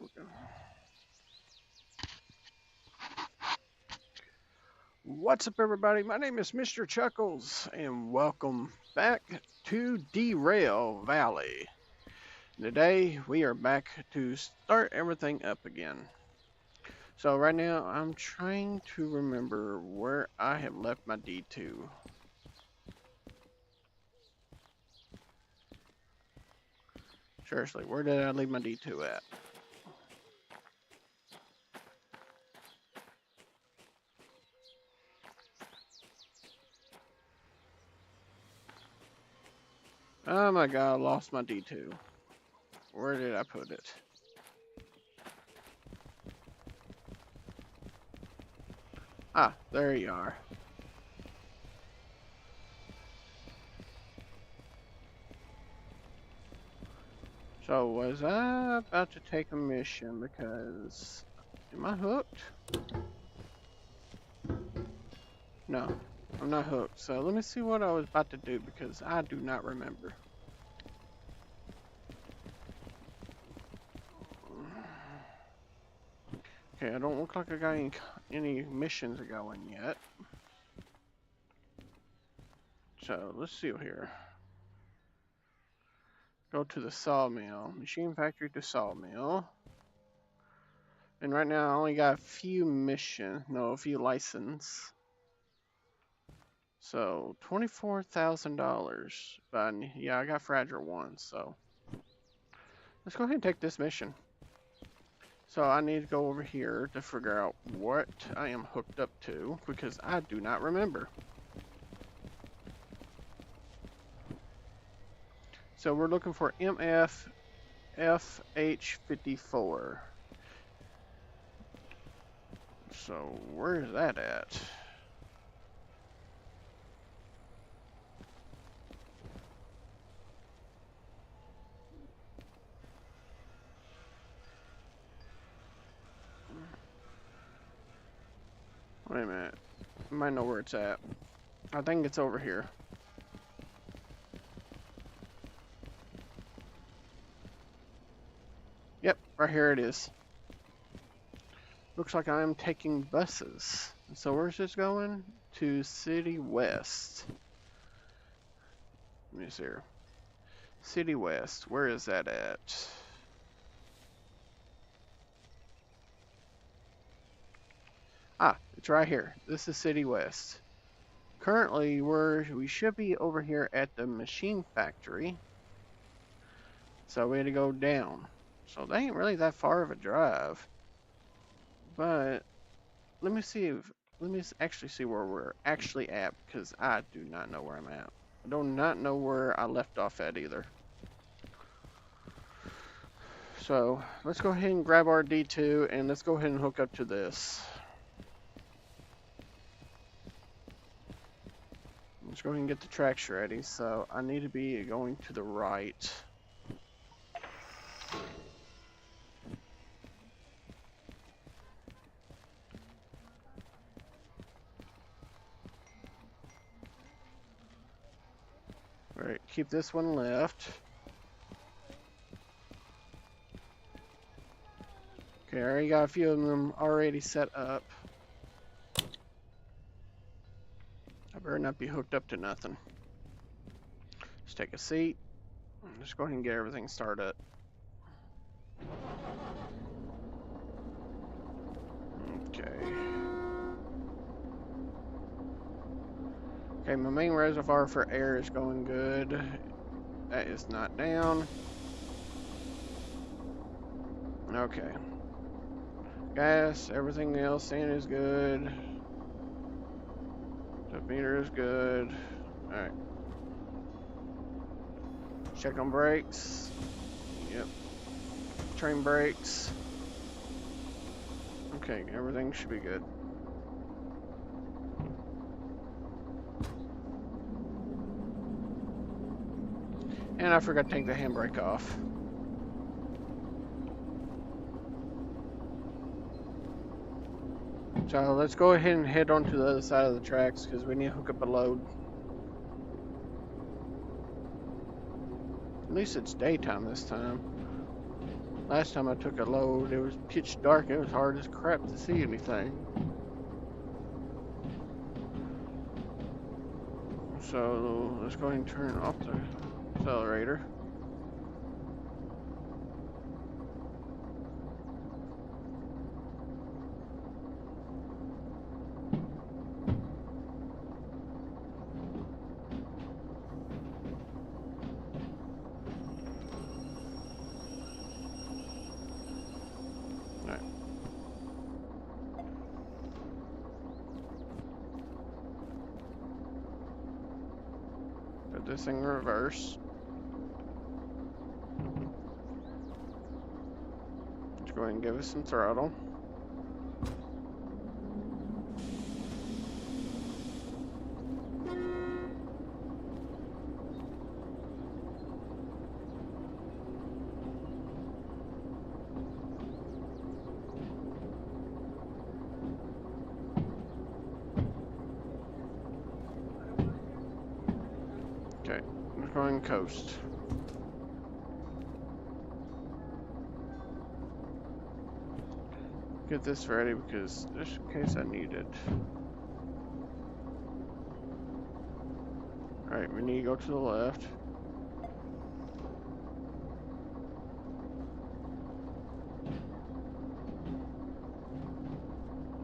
There we go. What's up, everybody? My name is Mr. Chuckles, and welcome back to Derail Valley. Today, we are back to start everything up again. So right now, I'm trying to remember where I have left my D2. Seriously, where did I leave my D2 at? Oh my god, I lost my D2. Where did I put it? Ah, there you are. So was I about to take a mission because... Am I hooked? No, I'm not hooked. So let me see what I was about to do because I do not remember. Okay, I don't look like I got any missions going yet. So let's see here. Go to the sawmill. Machine factory to sawmill. And right now I only got a few missions. No, a few license. So $24,000. But yeah, I got fragile ones. So let's go ahead and take this mission. So I need to go over here to figure out what I am hooked up to because I do not remember. So we're looking for MF FH54. So where is that at? Wait a minute. I might know where it's at. I think it's over here. Yep, right here it is. Looks like I'm taking buses. So where's this going? To City West. Let me see here. City West. Where is that at? Ah, it's right here. This is City West. Currently, we should be over here at the machine factory. So we had to go down. So they ain't really that far of a drive. But let me actually see where we're actually at because I do not know where I'm at. I do not know where I left off at either. So let's go ahead and grab our D2 and let's go ahead and hook up to this. Let's go ahead and get the tracks ready. So I need to be going to the right. Alright, keep this one left. Okay, I already got a few of them already set up. I better not be hooked up to nothing. Let's take a seat. Just go ahead and get everything started. Okay. Okay, my main reservoir for air is going good. That is not down. Okay. Gas, everything else in is good. The meter is good. Alright. Check on brakes. Yep. Train brakes. Okay, everything should be good. And I forgot to take the handbrake off. So let's go ahead and head on to the other side of the tracks because we need to hook up a load. At least it's daytime this time. Last time I took a load, it was pitch dark. It was hard as crap to see anything. So let's go ahead and turn off the accelerator. Put this in reverse. Let's go ahead and give it some throttle. Okay, let's go ahead and coast. Get this ready because just in case I need it. Alright, we need to go to the left.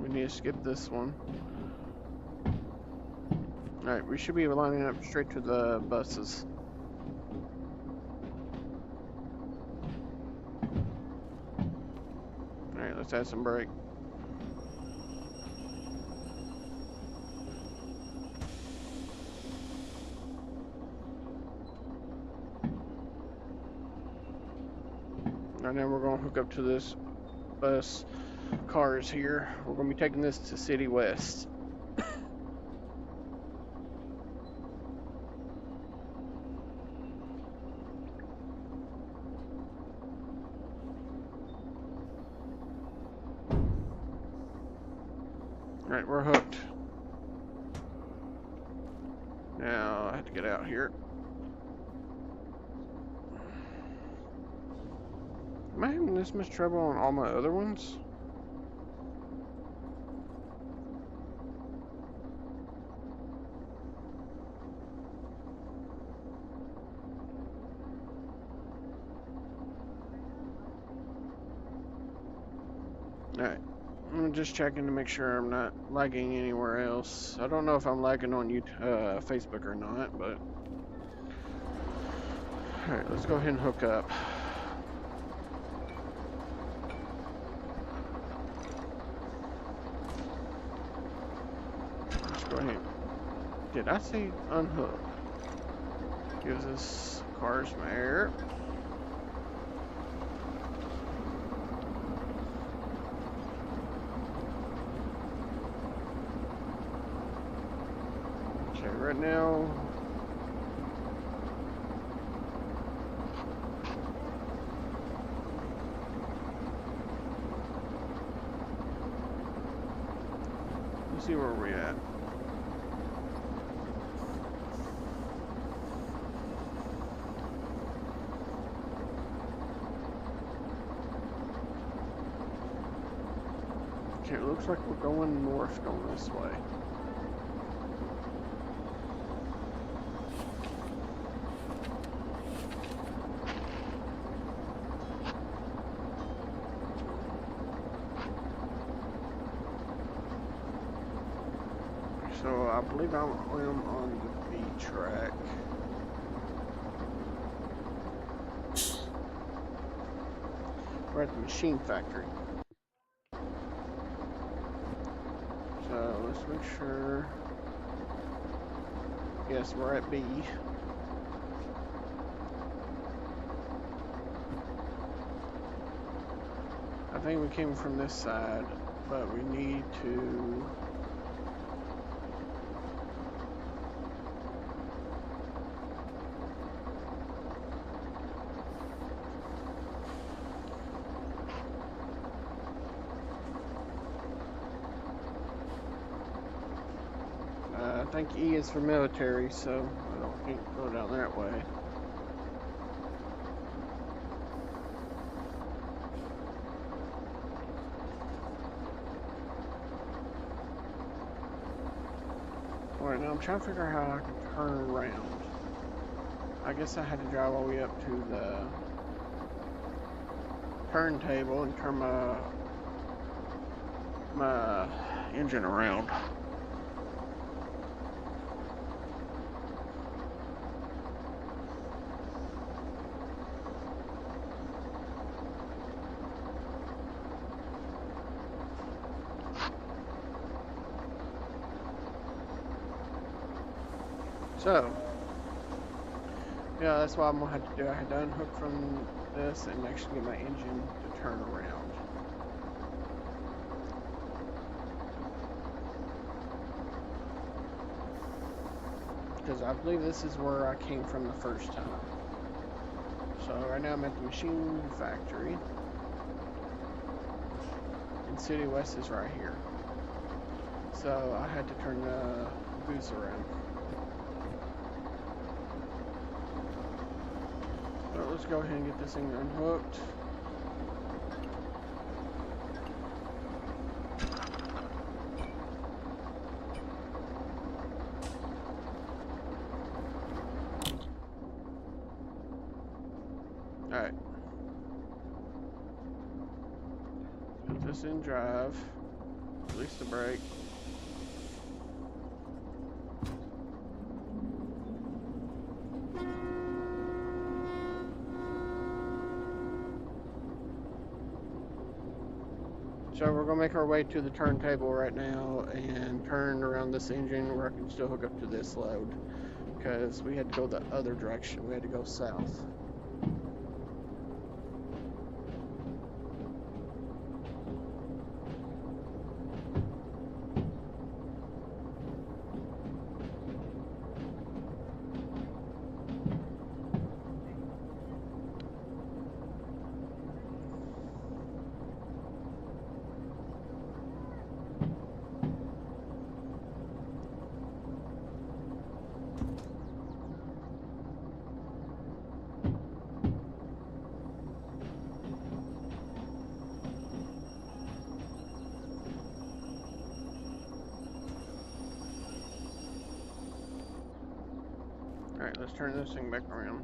We need to skip this one. Alright, we should be lining up straight to the buses. Alright, let's add some brake. And then we're going to hook up to this bus cars here. We're going to be taking this to City West. Alright, we're hooked. Now I have to get out here. Am I having this much trouble on all my other ones? Alright, I'm just checking to make sure I'm not lagging anywhere else. I don't know if I'm lagging on YouTube, Facebook or not, but... Alright, let's go ahead and hook up. Let's go ahead. Did I say unhook? Gives this car some air. Okay, right now... Let's see where we're at. Okay, it looks like we're going north, going this way. So I believe I'm on the B track. We're at the machine factory. So let's make sure. Yes, we're at B. I think we came from this side, but we need to... I think E is for military, so I don't think go down that way. Alright, now I'm trying to figure out how I can turn around. I guess I had to drive all the way up to the turntable and turn my engine around. So, yeah, that's what I'm gonna have to do. I had to unhook from this and actually get my engine to turn around. Because I believe this is where I came from the first time. So right now I'm at the machine factory. And City West is right here. So I had to turn the boost around. So let's go ahead and get this thing unhooked. Alright. Put this in drive. Release the brake. So we're going to make our way to the turntable right now and turn around this engine where I can still hook up to this load. Because we had to go the other direction. We had to go south. Alright, let's turn this thing back around.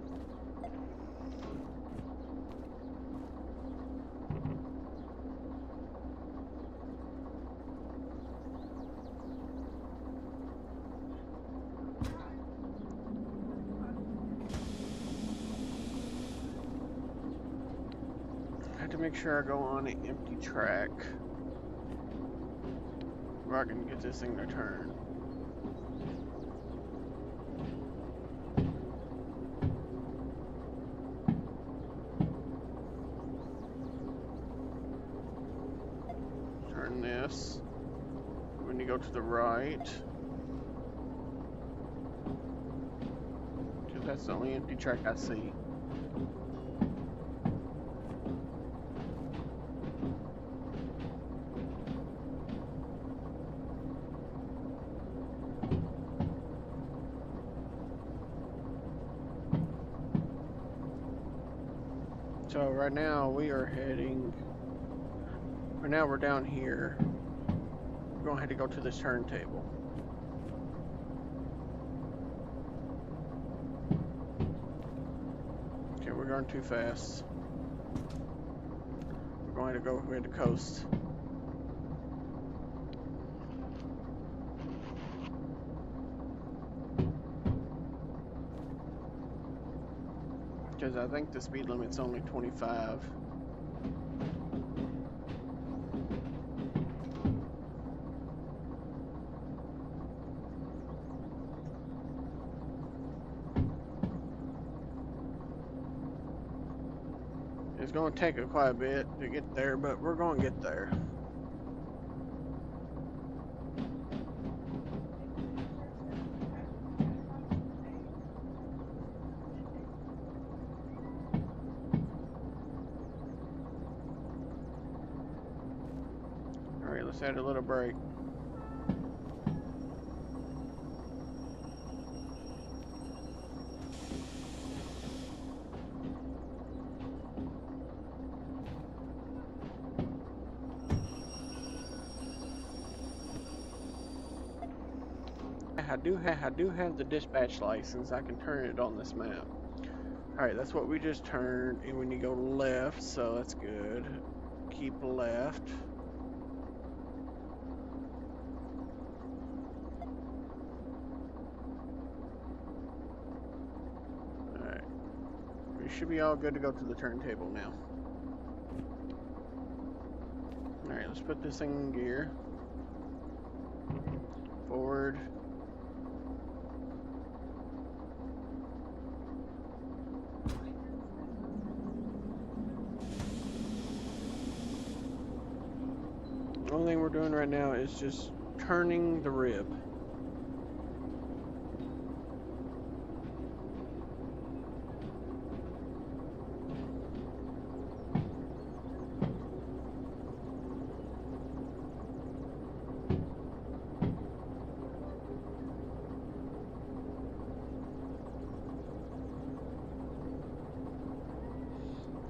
I have to make sure I go on an empty track where I can get this thing to turn. Turn this. When you go to the right, because that's the only empty track I see. So right now we are heading, right now we're down here. We're going to have to go to this turntable. Okay, we're going too fast. We're going to go ahead to coast. Because I think the speed limit's only 25. It's going to take quite a bit to get there, but we're going to get there. Alright, let's add a little brake. I do have the dispatch license. I can turn it on this map. All right, that's what we just turned, and we need to go left, so that's good. Keep left. All right, we should be all good to go to the turntable now. All right, let's put this thing in gear. Forward. The only thing we're doing right now is just turning the rib.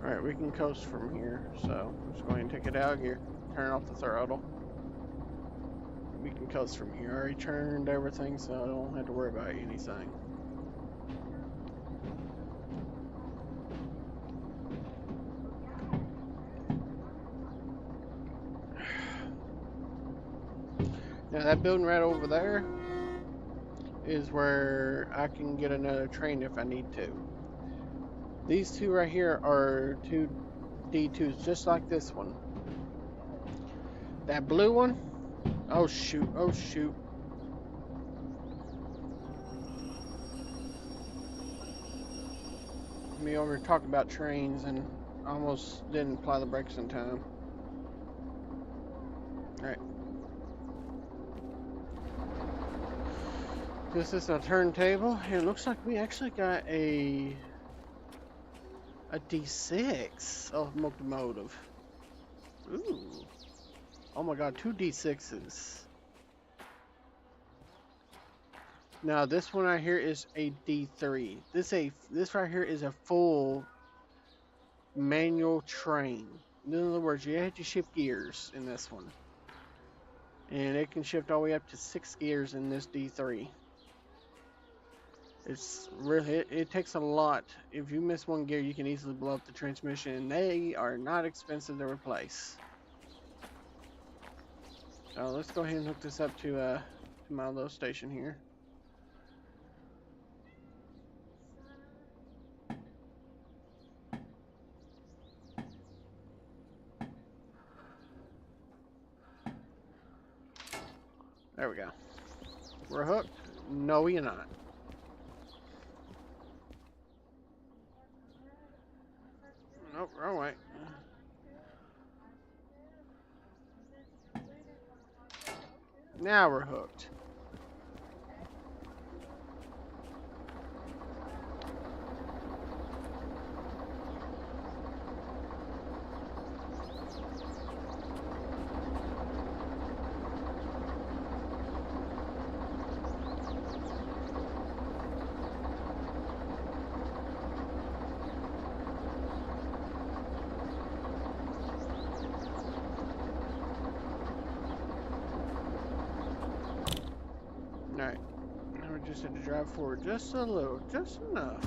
Alright, we can coast from here, so just go ahead and take it out of gear. Turn off the throttle. We can coast from here. I already turned everything, so I don't have to worry about anything. Now that building right over there is where I can get another train if I need to. These two right here are two D2s, just like this one. That blue one, oh shoot, oh shoot. Me over here talking about trains and almost didn't apply the brakes in time. Alright. This is a turntable. It looks like we actually got a D6 of locomotive. Ooh. Oh my god, two D6s. Now this one right here is a D3. This right here is a full manual train. In other words, you have to shift gears in this one. And it can shift all the way up to 6 gears in this D3. It's really, it takes a lot. If you miss one gear, you can easily blow up the transmission, and they are not expensive to replace. So let's go ahead and hook this up to my little station here. There we go. We're hooked. No, you're not. Nope, wrong way. Now we're hooked. Alright. Now we just have to drive forward just a little, just enough.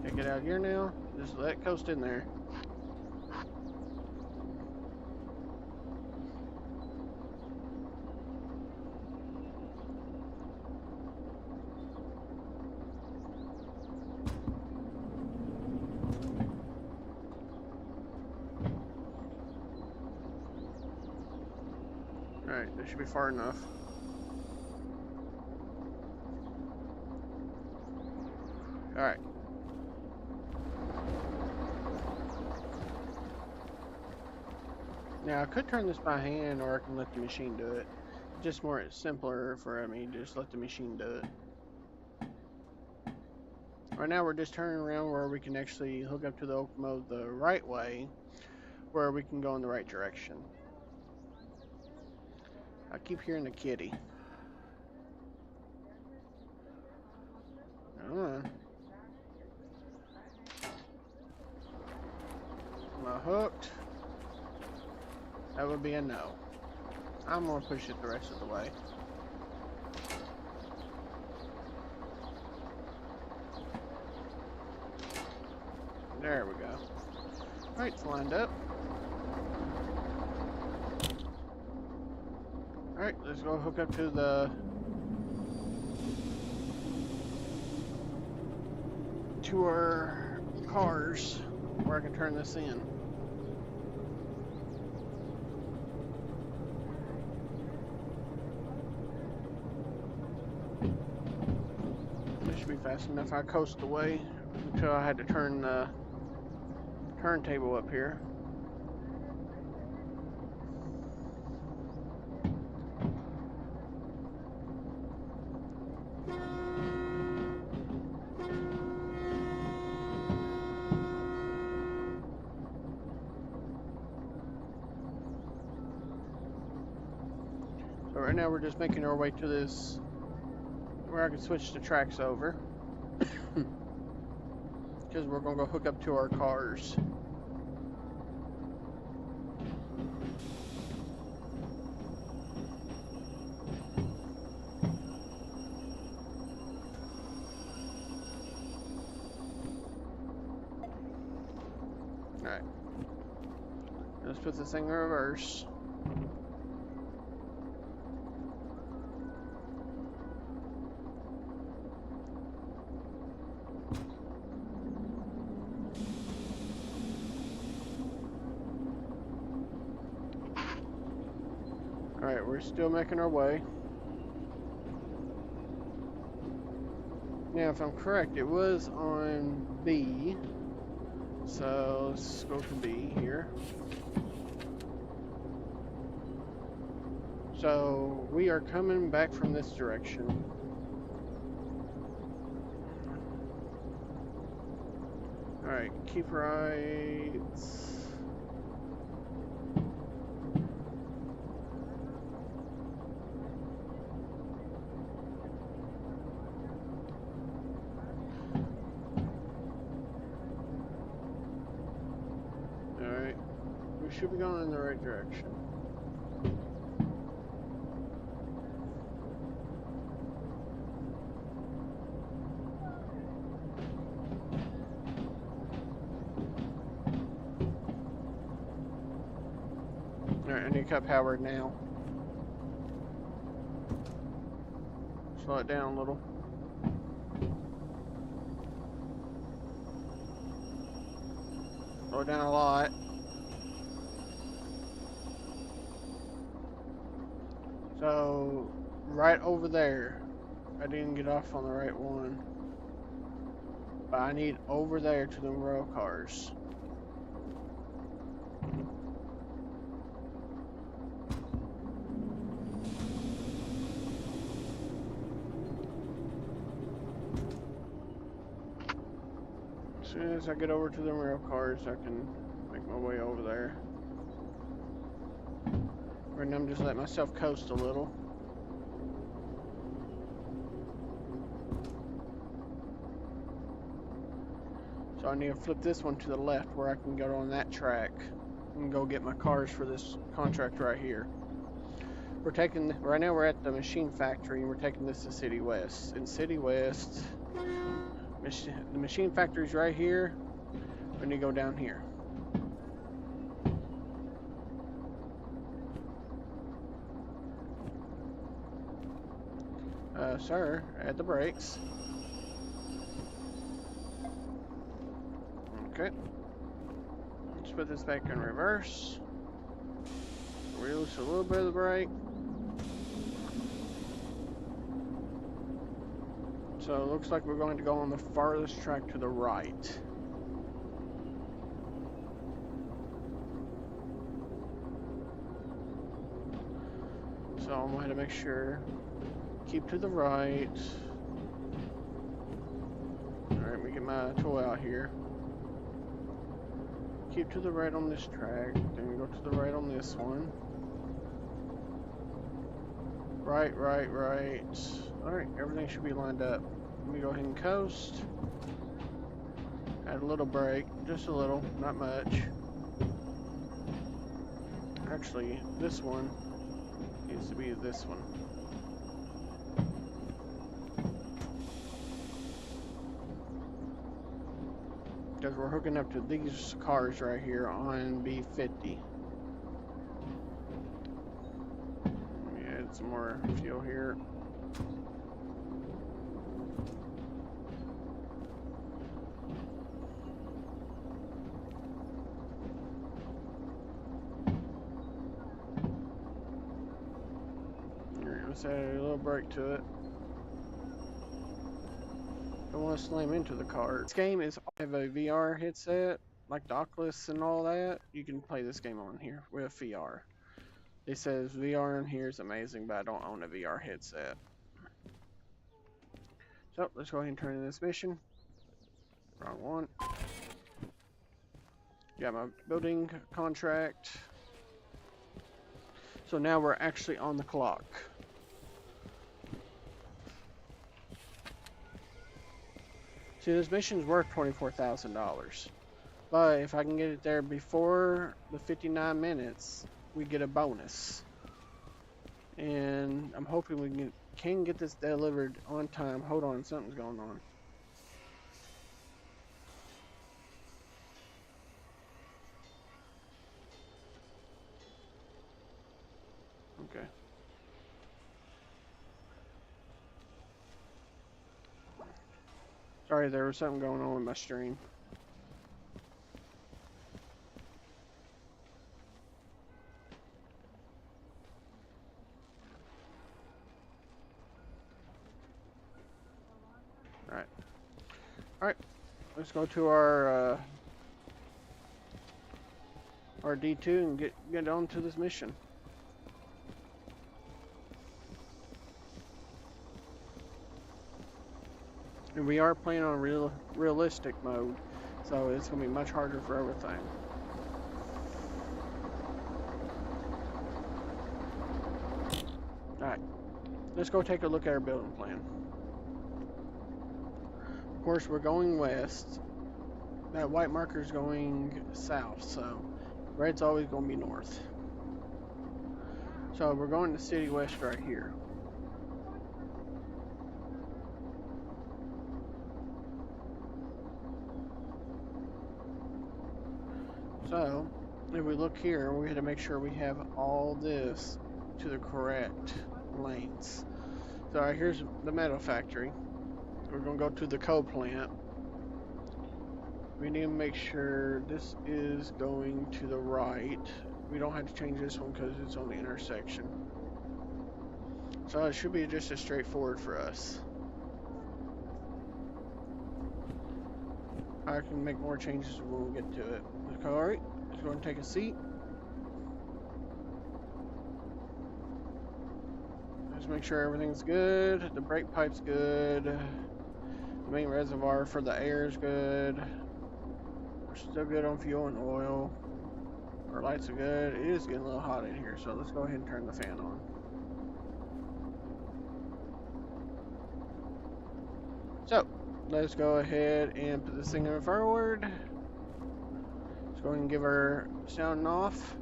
Take it out of gear now. Just let it coast in there. Alright, that should be far enough. Alright. Now I could turn this by hand, or I can let the machine do it. Just more simpler for me, just let the machine do it. Right now we're just turning around where we can actually hook up to the locomotive the right way, where we can go in the right direction. I keep hearing the kitty. Come on. Am I hooked? That would be a no. I'm gonna push it the rest of the way. There we go. Alright, it's lined up. Alright, let's go hook up to our cars where I can turn this in. This should be fast enough. I coast away until I had to turn the turntable up here. So right now we're just making our way to this where I can switch the tracks over. Because we're going to go hook up to our cars. Alright. Let's put this thing in reverse. Alright, we're still making our way. Now, if I'm correct, it was on B. So, let's go to B here. So, we are coming back from this direction. Alright, keep right. Alright, we should be going in the right direction. Alright, I need to cut power now. Slow it down a little. Slow it down a lot. So, right over there, I didn't get off on the right one. But I need over there to the rail cars. As soon as I get over to the rail cars, I can make my way over there. Right now I'm just letting myself coast a little. So I need to flip this one to the left where I can go on that track and go get my cars for this contract right here. We're taking, right now we're at the machine factory and we're taking this to City West. In City West, the machine factory's right here. We need to go down here. Sir, add the brakes. Okay. Let's put this back in reverse. Release a little bit of the brake. So it looks like we're going to go on the farthest track to the right. So I'm going to make sure. Keep to the right. Alright, let me get my tool out here. Keep to the right on this track. Then go to the right on this one. Right, right, right. Alright, everything should be lined up. Let me go ahead and coast. Add a little brake. Just a little, not much. Actually, this one. Needs to be this one. Because we're hooking up to these cars right here on B50. Let me add some more fuel here. Let's add a little brake to it. Don't want to slam into the car. This game is have a VR headset, like the Oculus and all that. You can play this game on here with VR. It says VR in here is amazing, but I don't own a VR headset. So let's go ahead and turn in this mission. Wrong one. Got my building contract. So now we're actually on the clock. See, this mission's worth $24,000. But if I can get it there before the 59 minutes, we get a bonus. And I'm hoping we can get this delivered on time. Hold on, something's going on. Okay. Sorry, there was something going on with my stream. Alright, let's go to our D2 and get on to this mission. And we are playing on realistic mode, so it's going to be much harder for everything. Alright, let's go take a look at our building plan. Of course, we're going west. That white marker is going south, so red's always going to be north. So we're going to City West right here. So, if we look here, we have to make sure we have all this to the correct lanes. So right, here's the metal factory. We're going to go to the coal plant. We need to make sure this is going to the right. We don't have to change this one because it's on the intersection. So it should be just as straightforward for us. I can make more changes when we get to it. Alright, let's go and take a seat. Just make sure everything's good. The brake pipe's good. The main reservoir for the air is good. We're still good on fuel and oil. Our lights are good. It is getting a little hot in here, so let's go ahead and turn the fan on. So, let's go ahead and put this thing in forward. Let's go ahead and give our sound off.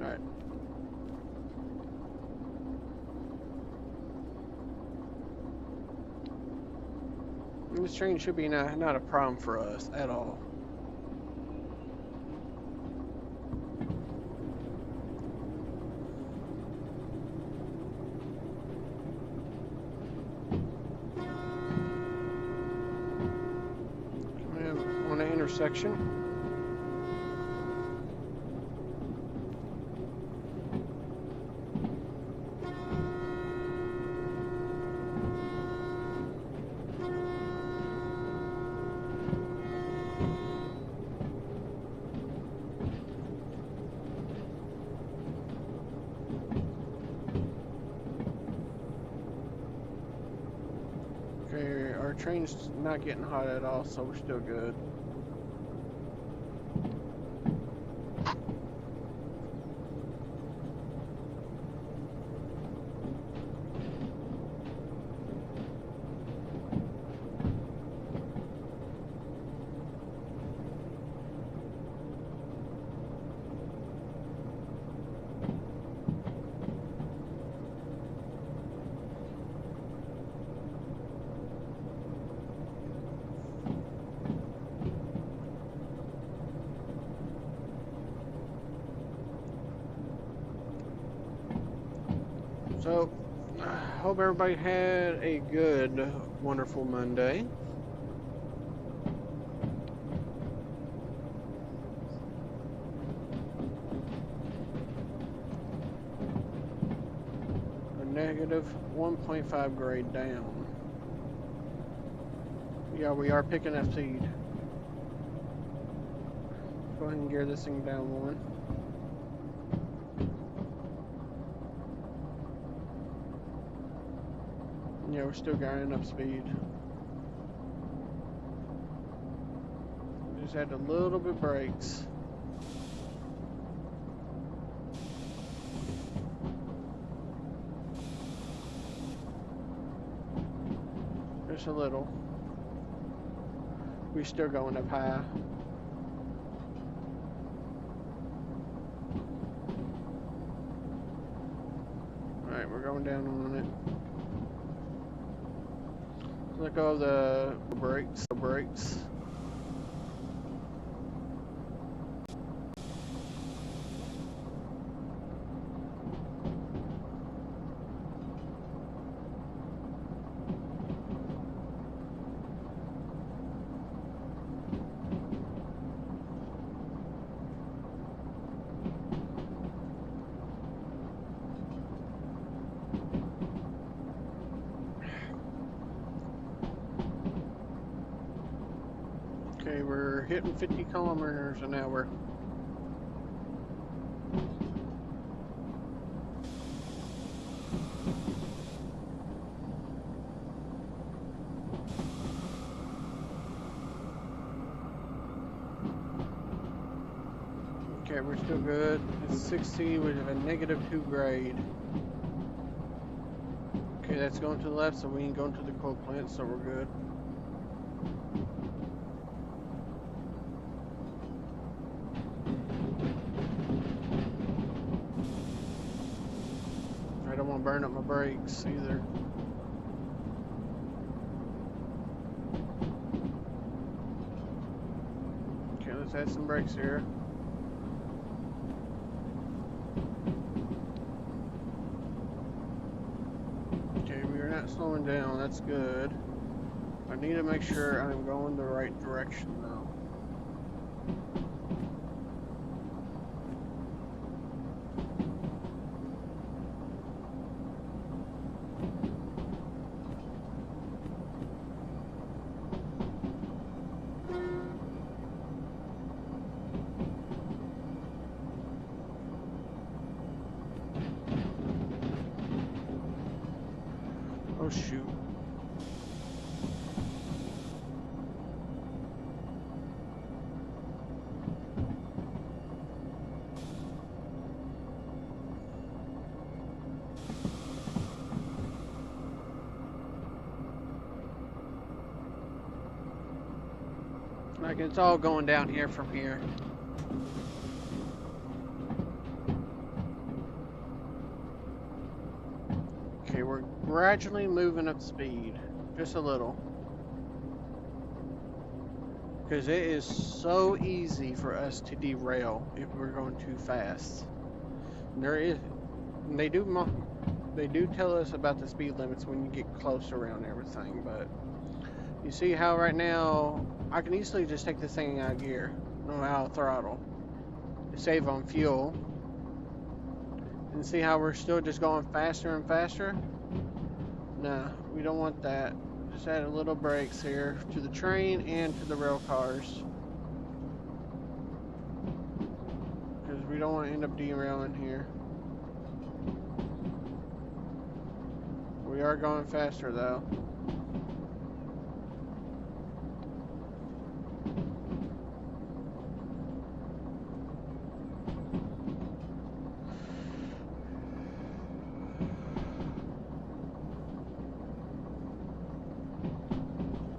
Alright. This train should be not a problem for us at all. On the intersection. Okay, our train's not getting hot at all, so we're still good. So, I hope everybody had a good, wonderful Monday. A negative 1.5 grade down. Yeah, we are picking up speed. Go ahead and gear this thing down one. Yeah, we're still gaining up speed. Just had a little bit brakes. Just a little. We're still going up high. Alright, we're going down on it. Let go of the brakes. Okay, we're hitting 50 kilometers an hour. Okay, we're still good. It's 60 with a negative 2 grade. Okay, that's going to the left, so we ain't going to the coal plant, so we're good. I don't want to burn up my brakes either. Okay, let's add some brakes here. Okay, we are not slowing down, that's good. I need to make sure I'm going the right direction though. Oh shoot. Like it's all going down here from here. Okay, we're gradually moving up speed. Just a little. Because it is so easy for us to derail if we're going too fast. And they do tell us about the speed limits when you get close around everything, but you see how right now I can easily just take this thing out of gear, no out of throttle, to save on fuel. And see how we're still just going faster and faster? Nah, we don't want that. Just add a little brakes here to the train and to the rail cars. Because we don't want to end up derailing here. We are going faster though.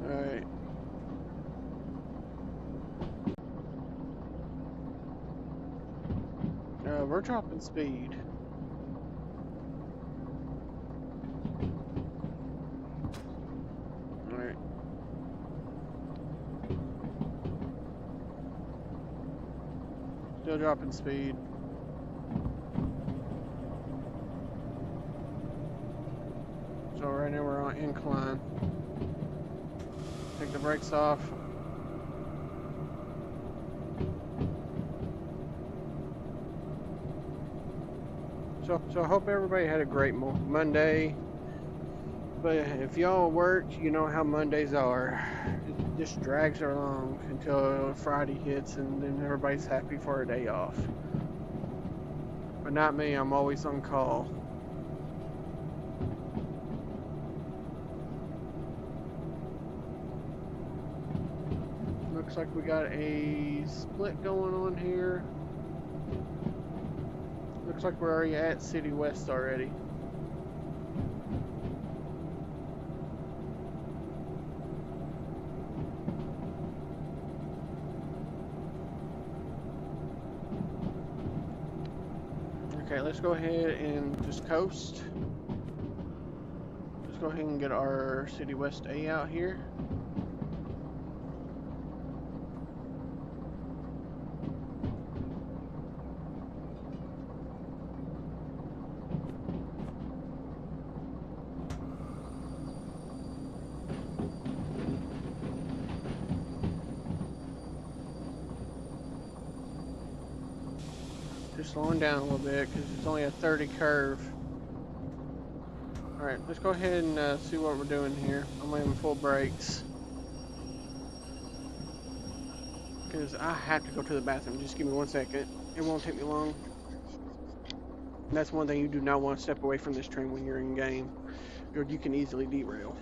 Alright. We're dropping speed. Alright. Still dropping speed. So right now we're on incline. Take the brakes off. So I hope everybody had a great Monday. But if y'all worked, you know how Mondays are. It just drags along until Friday hits, and then everybody's happy for a day off. But not me, I'm always on call. Looks like we got a split going on here. Looks like we're already at City West already. Okay, let's go ahead and just coast. Let's go ahead and get our City West A out here. Just slowing down a little bit because it's only a 30 curve. Alright, let's go ahead and see what we're doing here. I'm leaving full brakes. Because I have to go to the bathroom. Just give me 1 second. It won't take me long. And that's one thing you do not want to step away from this train when you're in game. Or you can easily derail.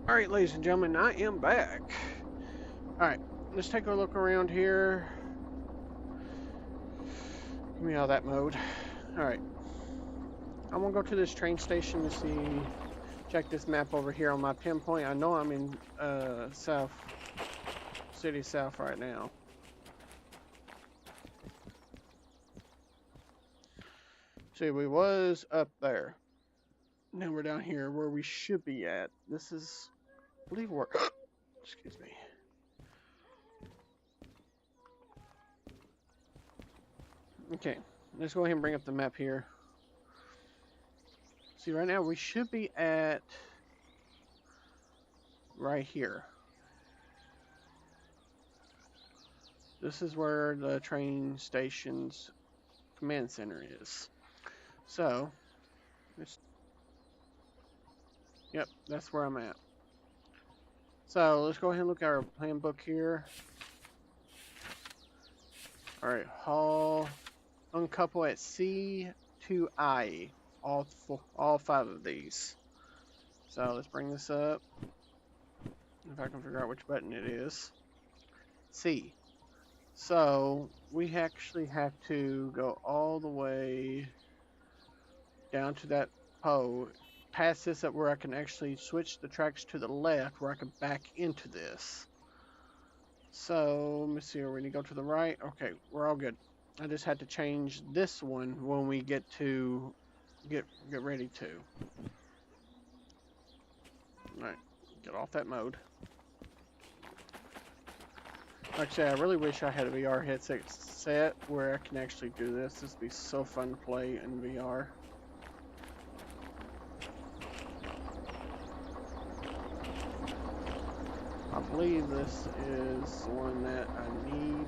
Alright, ladies and gentlemen, I am back. Alright, let's take a look around here. Get me out of that mode. Alright. I'm gonna go to this train station to see, check this map over here on my pinpoint. I know I'm in South, City South right now. See, we was up there. Now we're down here where we should be at. This is, I believe we're, excuse me. Okay, let's go ahead and bring up the map here. See, right now we should be at right here. This is where the train station's command center is. So, yep, that's where I'm at. So, let's go ahead and look at our plan book here. Alright, haul, uncouple at C to I. All 5 of these. So, let's bring this up. If I can figure out which button it is. C. So, we actually have to go all the way down to that pole, past this up where I can actually switch the tracks to the left where I can back into this. So, let me see, we need to go to the right. Okay, we're all good. I just had to change this one when we get to, get ready to. Alright, get off that mode. Like I said, I really wish I had a VR headset set where I can actually do this. This would be so fun to play in VR. I believe this is the one that I need.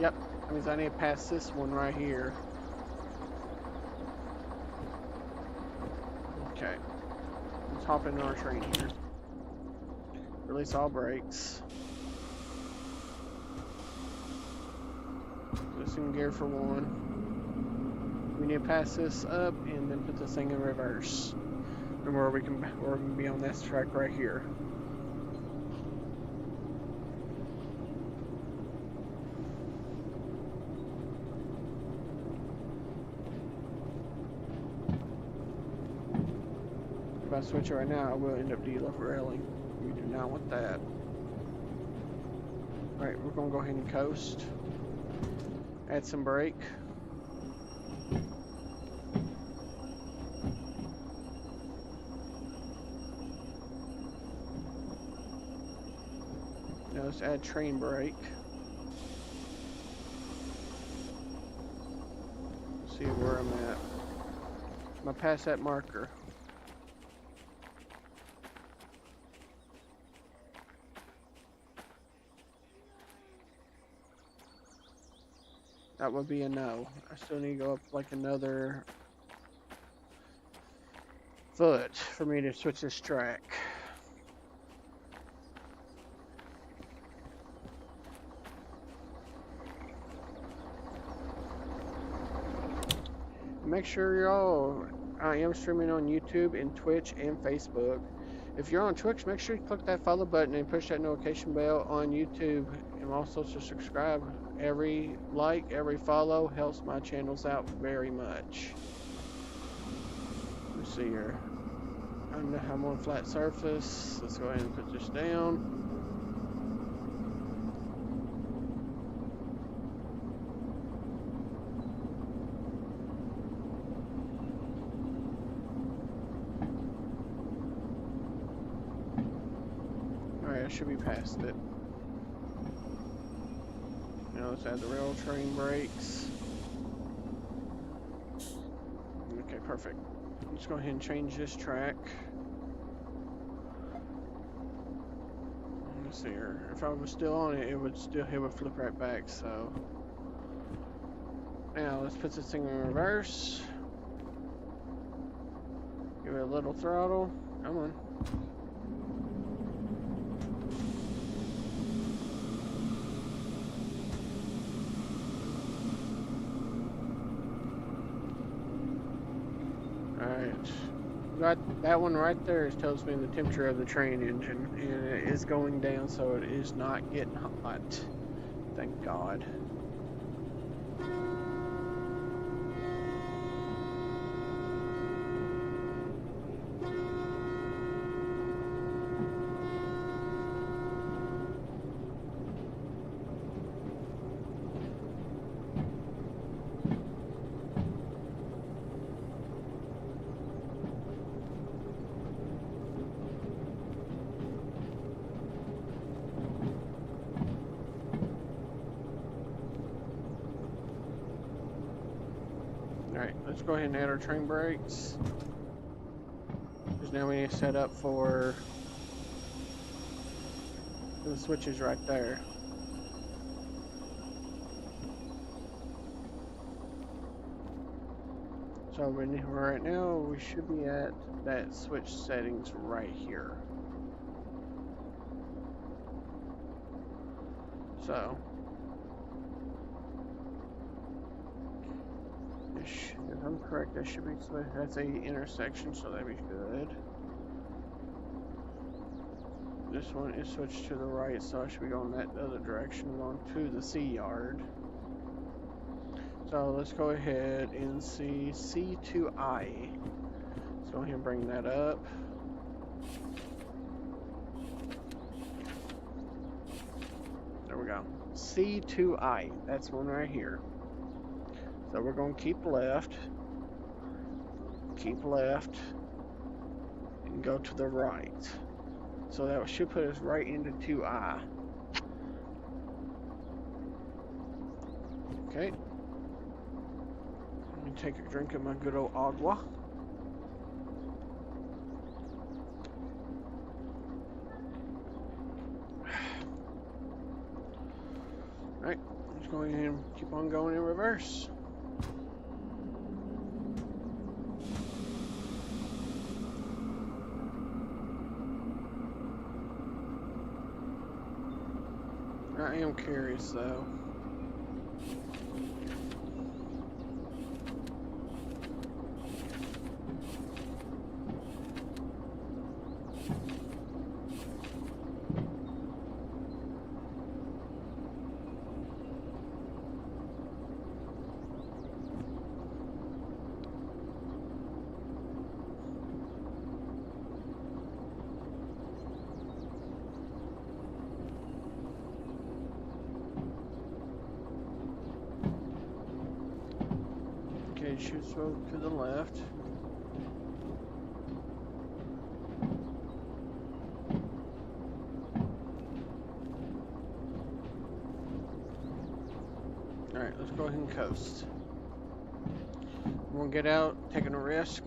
Yep, that means I need to pass this one right here. Okay, let's hop in our train here. Release all brakes. Just in gear for one. We need to pass this up and then put this thing in reverse. And where we can be on this track right here. If I switch it right now, I will end up derailing. We do not want that. Alright, we're gonna go ahead and coast. Add some brake. Now let's add train brake. See where I'm at. I'm gonna pass that marker. That would be a no. I still need to go up like another foot for me to switch this track. Make sure y'all, I am streaming on YouTube and Twitch and Facebook. If you're on Twitch, make sure you click that follow button and push that notification bell on YouTube. And also to subscribe. Every like, every follow helps my channels out very much. Let's see here. I'm on flat surface. Let's go ahead and put this down. Alright, I should be past it. Now let's add the rail train brakes. Okay, perfect. Let's go ahead and change this track. Let's see here. If I was still on it, it would flip right back. So now let's put this thing in reverse. Give it a little throttle. Come on. Got that one right there. It tells me the temperature of the train engine, and it is going down, so it is not getting hot. Thank God. Alright, let's go ahead and add our train brakes. Because now we need to set up for the switches right there. So right now we should be at that switch settings right here. So if I'm correct, that should be that's a intersection, so that'd be good. This one is switched to the right, so I should be going that other direction, going to the C yard. So let's go ahead and see C2I. Let's go ahead and bring that up. There we go. C2I. That's one right here. So we're going to keep left, and go to the right. So that should put us right into 2I. Okay. Let me take a drink of my good old agua. Alright, let's go ahead and keep on going in reverse. I am curious though. Okay, shoot smoke to the left. Alright, let's go ahead and coast. Won't get out, taking a risk.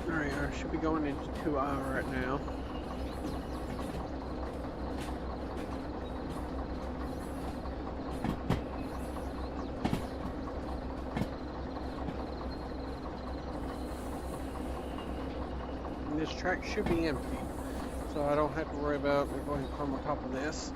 Alright, I should be going into 2 hours right now. And this track should be empty, so I don't have to worry about me going to climb on top of this.